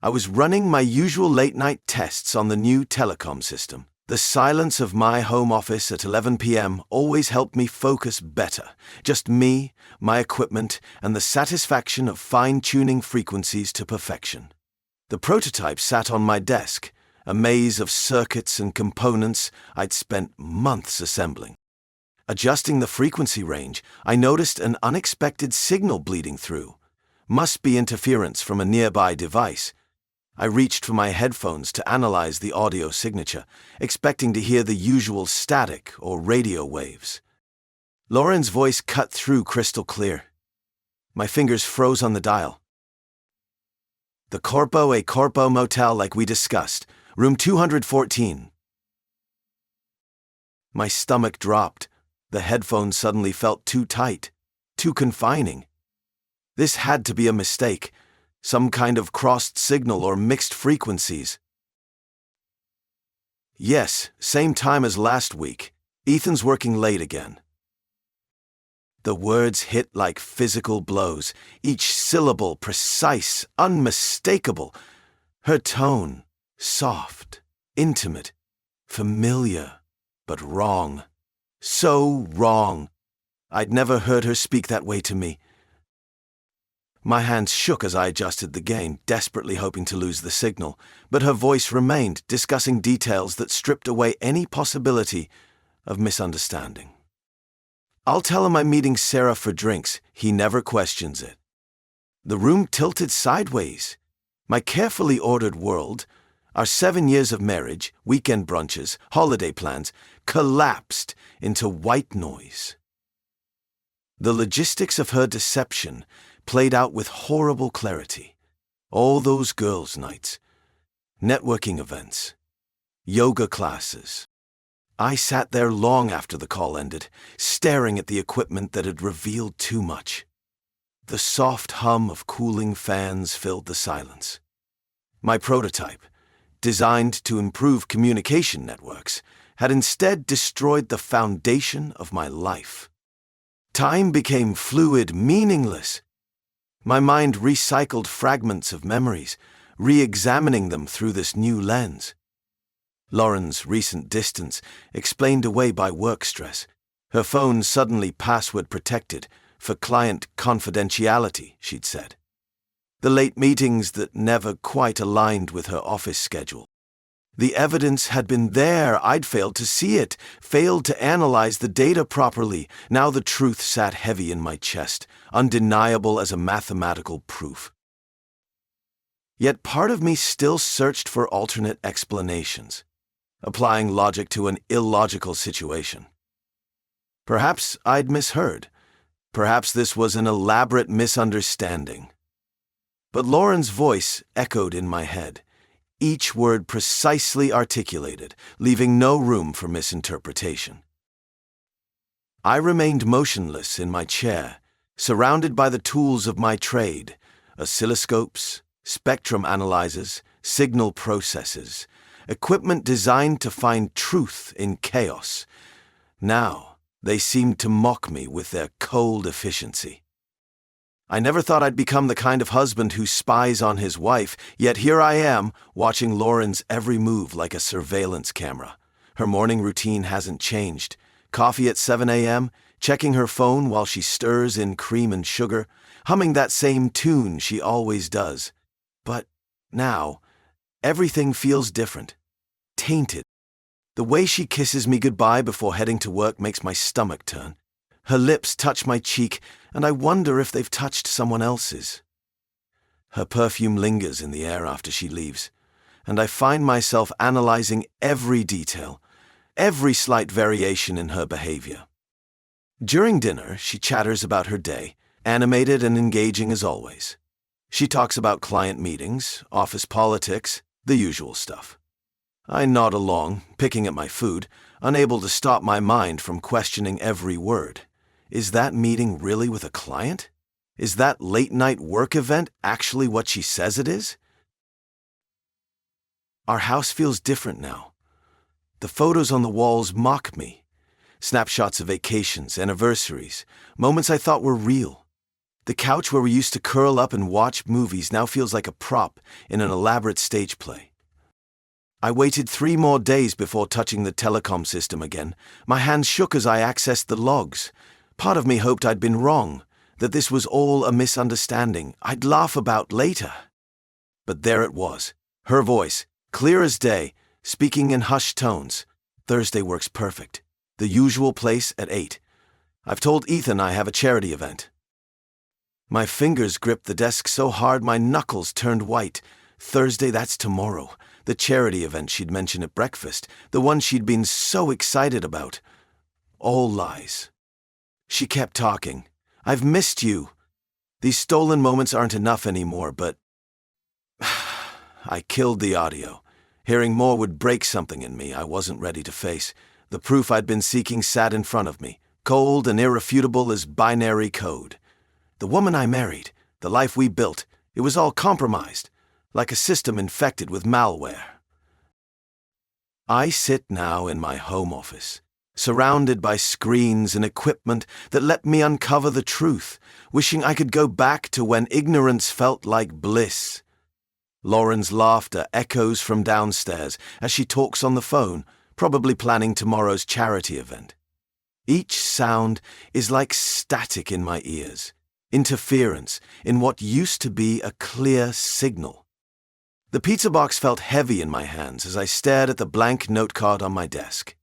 I was running my usual late-night tests on the new telecom system. The silence of my home office at 11 p.m. always helped me focus better. Just me, my equipment, and the satisfaction of fine-tuning frequencies to perfection. The prototype sat on my desk, a maze of circuits and components I'd spent months assembling. Adjusting the frequency range, I noticed an unexpected signal bleeding through. Must be interference from a nearby device. I reached for my headphones to analyze the audio signature, expecting to hear the usual static or radio waves. Lauren's voice cut through crystal clear. My fingers froze on the dial. The Corpo e Corpo Motel like we discussed, room 214. My stomach dropped. The headphones suddenly felt too tight, too confining. This had to be a mistake. Some kind of crossed signal or mixed frequencies. Yes, same time as last week. Ethan's working late again. The words hit like physical blows, each syllable precise, unmistakable. Her tone, soft, intimate, familiar, but wrong. So wrong. I'd never heard her speak that way to me. My hands shook as I adjusted the gain, desperately hoping to lose the signal, but her voice remained, discussing details that stripped away any possibility of misunderstanding. I'll tell him I'm meeting Sarah for drinks. He never questions it. The room tilted sideways. My carefully ordered world, our 7 years of marriage, weekend brunches, holiday plans, collapsed into white noise. The logistics of her deception played out with horrible clarity. All those girls' nights, networking events, yoga classes. I sat there long after the call ended, staring at the equipment that had revealed too much. The soft hum of cooling fans filled the silence. My prototype, designed to improve communication networks, had instead destroyed the foundation of my life. Time became fluid, meaningless. My mind recycled fragments of memories, re-examining them through this new lens. Lauren's recent distance explained away by work stress. Her phone suddenly password protected for client confidentiality, she'd said. The late meetings that never quite aligned with her office schedule. The evidence had been there. I'd failed to see it, failed to analyze the data properly. Now the truth sat heavy in my chest, undeniable as a mathematical proof. Yet part of me still searched for alternate explanations, applying logic to an illogical situation. Perhaps I'd misheard. Perhaps this was an elaborate misunderstanding. But Lauren's voice echoed in my head, each word precisely articulated, leaving no room for misinterpretation. I remained motionless in my chair, surrounded by the tools of my trade, oscilloscopes, spectrum analyzers, signal processors, equipment designed to find truth in chaos. Now, they seemed to mock me with their cold efficiency. I never thought I'd become the kind of husband who spies on his wife, yet here I am, watching Lauren's every move like a surveillance camera. Her morning routine hasn't changed. Coffee at 7 a.m., checking her phone while she stirs in cream and sugar, humming that same tune she always does. But now, everything feels different, tainted. The way she kisses me goodbye before heading to work makes my stomach turn. Her lips touch my cheek, and I wonder if they've touched someone else's. Her perfume lingers in the air after she leaves, and I find myself analyzing every detail, every slight variation in her behavior. During dinner, she chatters about her day, animated and engaging as always. She talks about client meetings, office politics, the usual stuff. I nod along, picking at my food, unable to stop my mind from questioning every word. Is that meeting really with a client? Is that late-night work event actually what she says it is? Our house feels different now. The photos on the walls mock me. Snapshots of vacations, anniversaries, moments I thought were real. The couch where we used to curl up and watch movies now feels like a prop in an elaborate stage play. I waited 3 more days before touching the telecom system again. My hands shook as I accessed the logs. Part of me hoped I'd been wrong, that this was all a misunderstanding I'd laugh about later. But there it was, her voice, clear as day, speaking in hushed tones. Thursday works perfect. The usual place at 8. I've told Ethan I have a charity event. My fingers gripped the desk so hard my knuckles turned white. Thursday, that's tomorrow. The charity event she'd mentioned at breakfast, the one she'd been so excited about. All lies. She kept talking. I've missed you. These stolen moments aren't enough anymore, but... I killed the audio. Hearing more would break something in me I wasn't ready to face. The proof I'd been seeking sat in front of me, cold and irrefutable as binary code. The woman I married, the life we built, it was all compromised, like a system infected with malware. I sit now in my home office, surrounded by screens and equipment that let me uncover the truth, wishing I could go back to when ignorance felt like bliss. Lauren's laughter echoes from downstairs as she talks on the phone, probably planning tomorrow's charity event. Each sound is like static in my ears, interference in what used to be a clear signal. The pizza box felt heavy in my hands as I stared at the blank note card on my desk.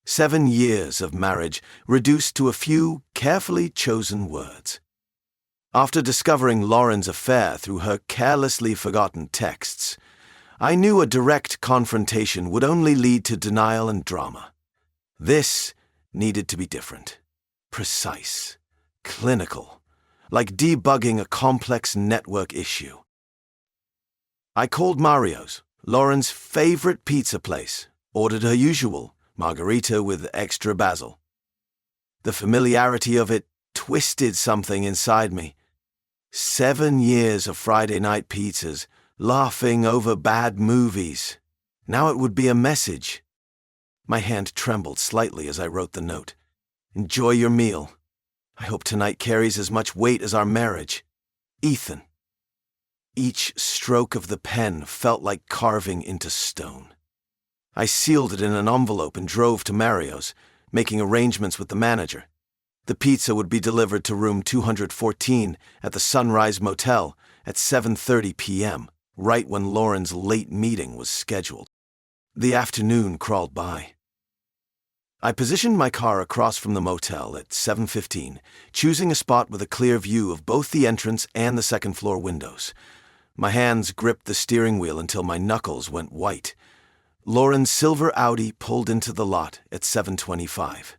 7 years of marriage reduced to a few carefully chosen words. After discovering Lauren's affair through her carelessly forgotten texts, I knew a direct confrontation would only lead to denial and drama. This needed to be different, precise, clinical, like debugging a complex network issue. I called Mario's, Lauren's favorite pizza place, ordered her usual, margarita with extra basil. The familiarity of it twisted something inside me. 7 years of Friday night pizzas, laughing over bad movies. Now it would be a message. My hand trembled slightly as I wrote the note. Enjoy your meal. I hope tonight carries as much weight as our marriage. Ethan. Each stroke of the pen felt like carving into stone. I sealed it in an envelope and drove to Mario's, making arrangements with the manager. The pizza would be delivered to room 214 at the Sunrise Motel at 7:30 p.m., right when Lauren's late meeting was scheduled. The afternoon crawled by. I positioned my car across from the motel at 7:15, choosing a spot with a clear view of both the entrance and the second-floor windows. My hands gripped the steering wheel until my knuckles went white. Lauren's silver Audi pulled into the lot at 7:25.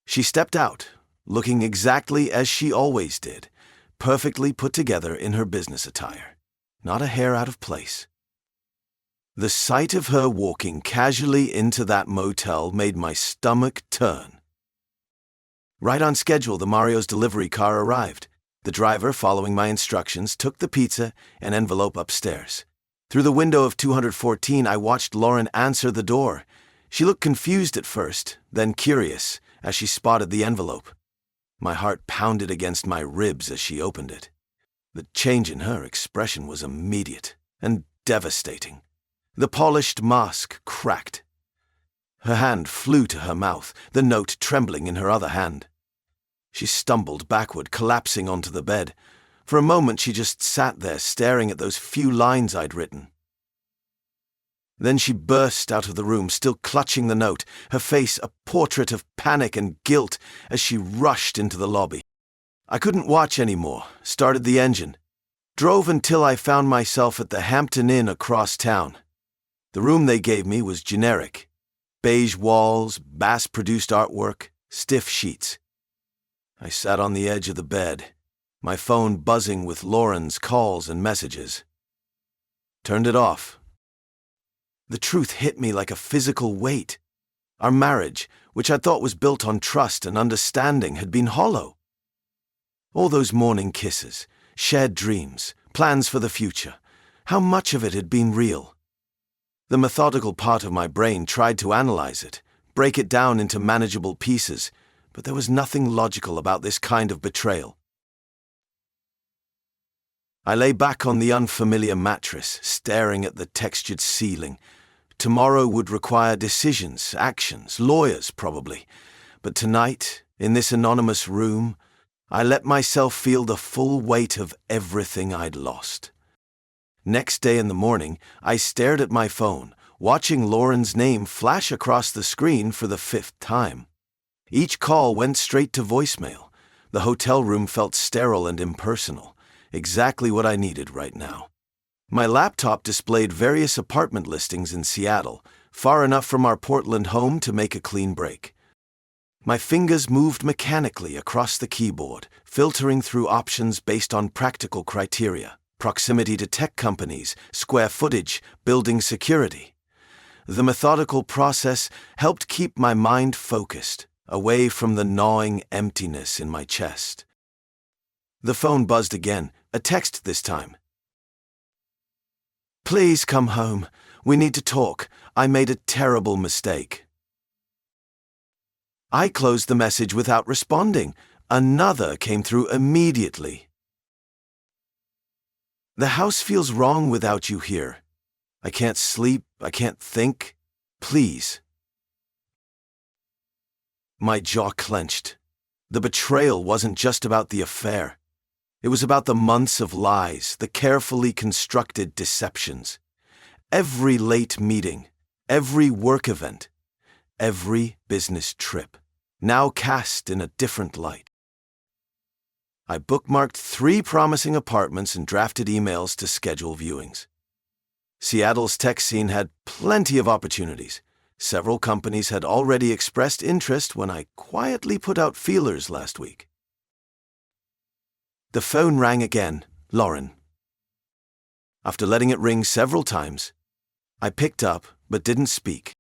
She stepped out, looking exactly as she always did, perfectly put together in her business attire, not a hair out of place. The sight of her walking casually into that motel made my stomach turn. Right on schedule, the Mario's delivery car arrived. The driver, following my instructions, took the pizza and envelope upstairs. Through the window of 214, I watched Lauren answer the door. She looked confused at first, then curious, as she spotted the envelope. My heart pounded against my ribs as she opened it. The change in her expression was immediate and devastating. The polished mask cracked. Her hand flew to her mouth, the note trembling in her other hand. She stumbled backward, collapsing onto the bed. For a moment, she just sat there, staring at those few lines I'd written. Then she burst out of the room, still clutching the note, her face a portrait of panic and guilt as she rushed into the lobby. I couldn't watch anymore, started the engine. Drove until I found myself at the Hampton Inn across town. The room they gave me was generic. Beige walls, mass-produced artwork, stiff sheets. I sat on the edge of the bed, my phone buzzing with Lauren's calls and messages. Turned it off. The truth hit me like a physical weight. Our marriage, which I thought was built on trust and understanding, had been hollow. All those morning kisses, shared dreams, plans for the future, how much of it had been real? The methodical part of my brain tried to analyze it, break it down into manageable pieces, but there was nothing logical about this kind of betrayal. I lay back on the unfamiliar mattress, staring at the textured ceiling. Tomorrow would require decisions, actions, lawyers probably. But tonight, in this anonymous room, I let myself feel the full weight of everything I'd lost. Next day in the morning, I stared at my phone, watching Lauren's name flash across the screen for the 5th time. Each call went straight to voicemail. The hotel room felt sterile and impersonal, exactly what I needed right now. My laptop displayed various apartment listings in Seattle, far enough from our Portland home to make a clean break. My fingers moved mechanically across the keyboard, filtering through options based on practical criteria: proximity to tech companies, square footage, building security. The methodical process helped keep my mind focused, away from the gnawing emptiness in my chest. The phone buzzed again, a text this time. "Please come home. We need to talk. I made a terrible mistake." I closed the message without responding. Another came through immediately. "The house feels wrong without you here. I can't sleep, I can't think. Please." My jaw clenched. The betrayal wasn't just about the affair. It was about the months of lies, the carefully constructed deceptions. Every late meeting, every work event, every business trip, now cast in a different light. I bookmarked 3 promising apartments and drafted emails to schedule viewings. Seattle's tech scene had plenty of opportunities. Several companies had already expressed interest when I quietly put out feelers last week. The phone rang again. Lauren. After letting it ring several times, I picked up but didn't speak.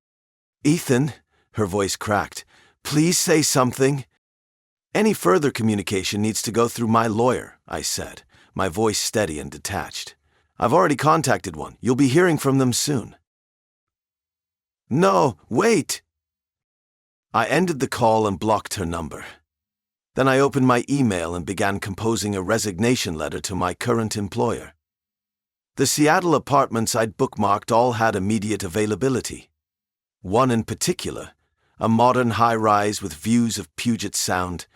"Ethan," her voice cracked, "please say something." "Any further communication needs to go through my lawyer," I said, my voice steady and detached. "I've already contacted one. You'll be hearing from them soon." "No, wait!" I ended the call and blocked her number. Then I opened my email and began composing a resignation letter to my current employer. The Seattle apartments I'd bookmarked all had immediate availability. One in particular, a modern high-rise with views of Puget Sound,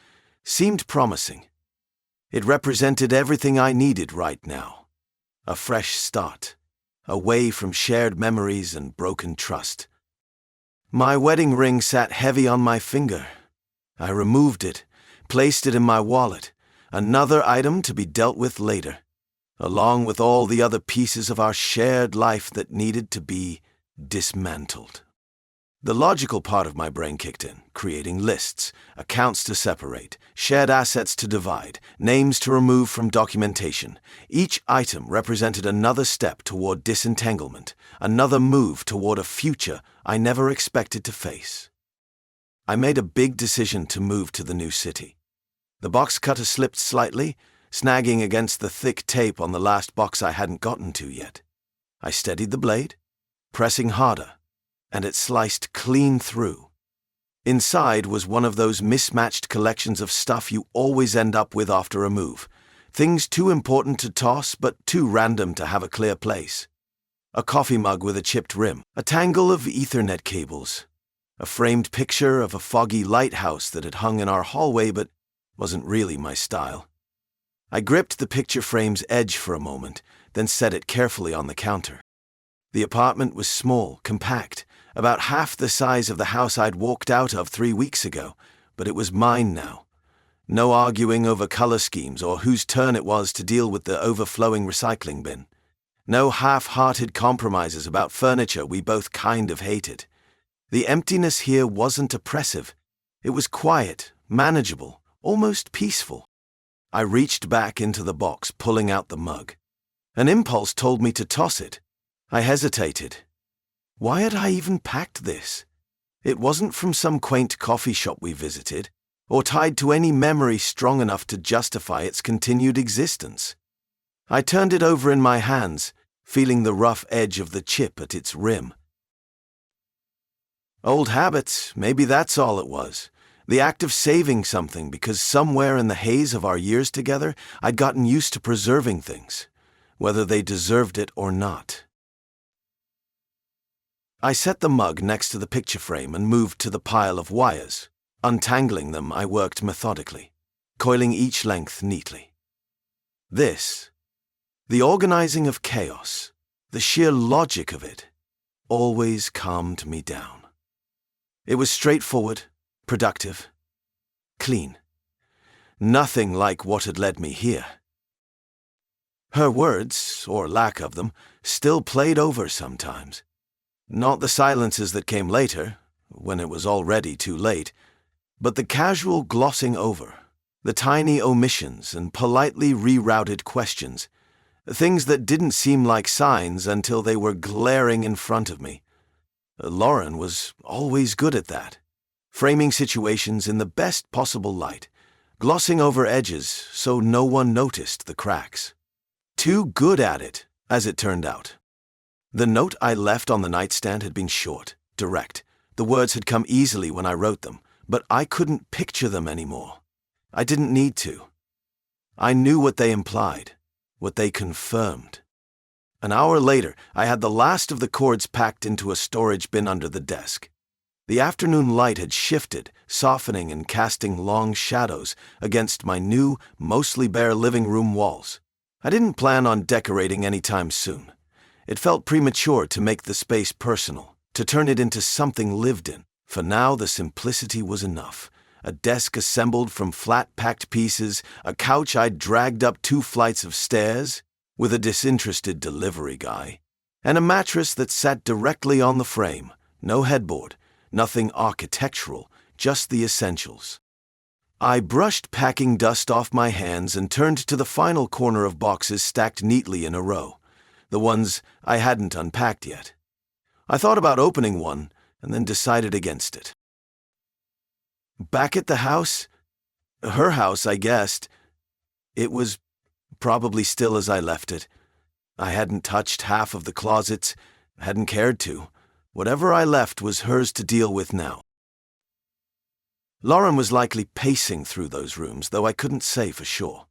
seemed promising. It represented everything I needed right now. A fresh start, away from shared memories and broken trust. My wedding ring sat heavy on my finger. I removed it, placed it in my wallet, another item to be dealt with later, along with all the other pieces of our shared life that needed to be dismantled. The logical part of my brain kicked in, creating lists, accounts to separate, shared assets to divide, names to remove from documentation. Each item represented another step toward disentanglement, another move toward a future I never expected to face. I made a big decision to move to the new city. The box cutter slipped slightly, snagging against the thick tape on the last box I hadn't gotten to yet. I steadied the blade, pressing harder, and it sliced clean through. Inside was one of those mismatched collections of stuff you always end up with after a move. Things too important to toss, but too random to have a clear place. A coffee mug with a chipped rim, a tangle of Ethernet cables, a framed picture of a foggy lighthouse that had hung in our hallway but wasn't really my style. I gripped the picture frame's edge for a moment, then set it carefully on the counter. The apartment was small, compact, about half the size of the house I'd walked out of 3 weeks ago, but it was mine now. No arguing over color schemes or whose turn it was to deal with the overflowing recycling bin. No half-hearted compromises about furniture we both kind of hated. The emptiness here wasn't oppressive. It was quiet, manageable, almost peaceful. I reached back into the box, pulling out the mug. An impulse told me to toss it. I hesitated. Why had I even packed this? It wasn't from some quaint coffee shop we visited, or tied to any memory strong enough to justify its continued existence. I turned it over in my hands, feeling the rough edge of the chip at its rim. Old habits, maybe that's all it was. The act of saving something because somewhere in the haze of our years together, I'd gotten used to preserving things. whether they deserved it or not. I set the mug next to the picture frame and moved to the pile of wires. Untangling them, I worked methodically, coiling each length neatly. This, the organizing of chaos, the sheer logic of it, always calmed me down. It was straightforward, productive, clean. Nothing like what had led me here. Her words, or lack of them, still played over sometimes. Not the silences that came later, when it was already too late, but the casual glossing over, the tiny omissions and politely rerouted questions, things that didn't seem like signs until they were glaring in front of me. Lauren was always good at that, framing situations in the best possible light, glossing over edges so no one noticed the cracks. Too good at it, as it turned out. The note I left on the nightstand had been short, direct. The words had come easily when I wrote them, but I couldn't picture them anymore. I didn't need to. I knew what they implied, what they confirmed. An hour later, I had the last of the cords packed into a storage bin under the desk. The afternoon light had shifted, softening and casting long shadows against my new, mostly bare living room walls. I didn't plan on decorating anytime soon. It felt premature to make the space personal, to turn it into something lived in. For now, the simplicity was enough. A desk assembled from flat-packed pieces, a couch I'd dragged up 2 flights of stairs, with a disinterested delivery guy, and a mattress that sat directly on the frame. No headboard, nothing architectural, just the essentials. I brushed packing dust off my hands and turned to the final corner of boxes stacked neatly in a row, the ones I hadn't unpacked yet. I thought about opening one and then decided against it. Back at the house, her house, I guessed, it was probably still as I left it. I hadn't touched half of the closets, hadn't cared to. Whatever I left was hers to deal with now. Lauren was likely pacing through those rooms, though I couldn't say for sure.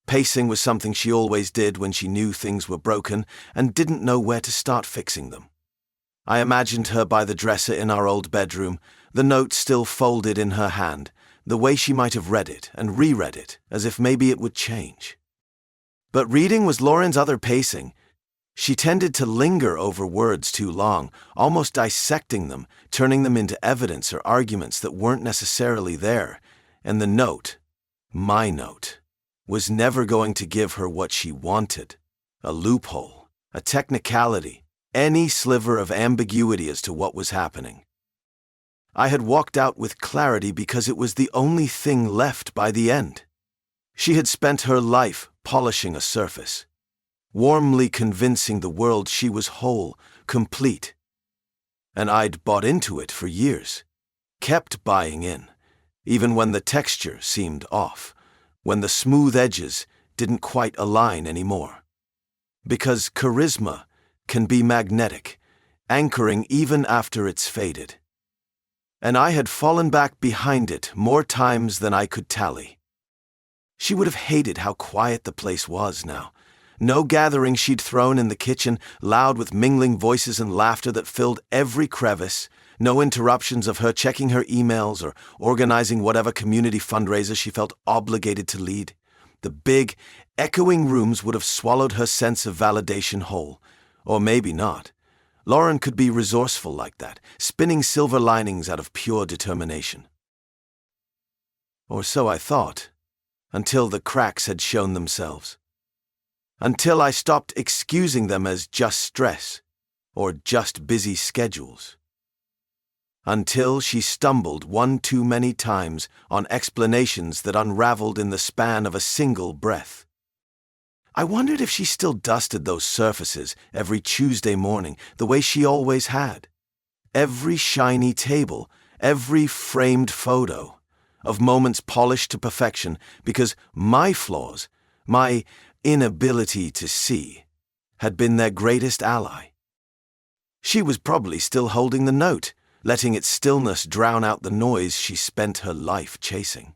Pacing was something she always did when she knew things were broken and didn't know where to start fixing them. I imagined her by the dresser in our old bedroom, the note still folded in her hand, the way she might have read it and reread it, as if maybe it would change. But reading was Lauren's other pacing. She tended to linger over words too long, almost dissecting them, turning them into evidence or arguments that weren't necessarily there, and the note, my note, was never going to give her what she wanted. A loophole, a technicality, any sliver of ambiguity as to what was happening. I had walked out with clarity because it was the only thing left by the end. She had spent her life polishing a surface, warmly convincing the world she was whole, complete. And I'd bought into it for years, kept buying in, even when the texture seemed off, when the smooth edges didn't quite align anymore. Because charisma can be magnetic, anchoring even after it's faded. And I had fallen back behind it more times than I could tally. She would have hated how quiet the place was now. No gathering she'd thrown in the kitchen, loud with mingling voices and laughter that filled every crevice, no interruptions of her checking her emails or organizing whatever community fundraiser she felt obligated to lead. The big, echoing rooms would have swallowed her sense of validation whole. Or maybe not. Lauren could be resourceful like that, spinning silver linings out of pure determination. Or so I thought, until the cracks had shown themselves. Until I stopped excusing them as just stress, or just busy schedules. Until she stumbled one too many times on explanations that unraveled in the span of a single breath. I wondered if she still dusted those surfaces every Tuesday morning the way she always had. Every shiny table, every framed photo, of moments polished to perfection because my flaws, my inability to see, had been their greatest ally. She was probably still holding the note, letting its stillness drown out the noise she spent her life chasing.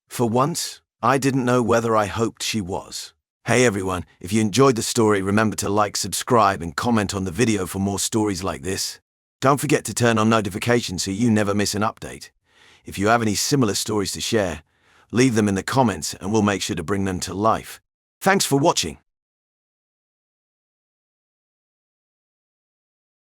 For once, I didn't know whether I hoped she was Hey everyone, if you enjoyed the story, remember to like, subscribe, and comment on the video for more stories like this. Don't forget to turn on notifications so you never miss an update. If you have any similar stories to share, leave them in the comments and we'll make sure to bring them to life. Thanks for watching.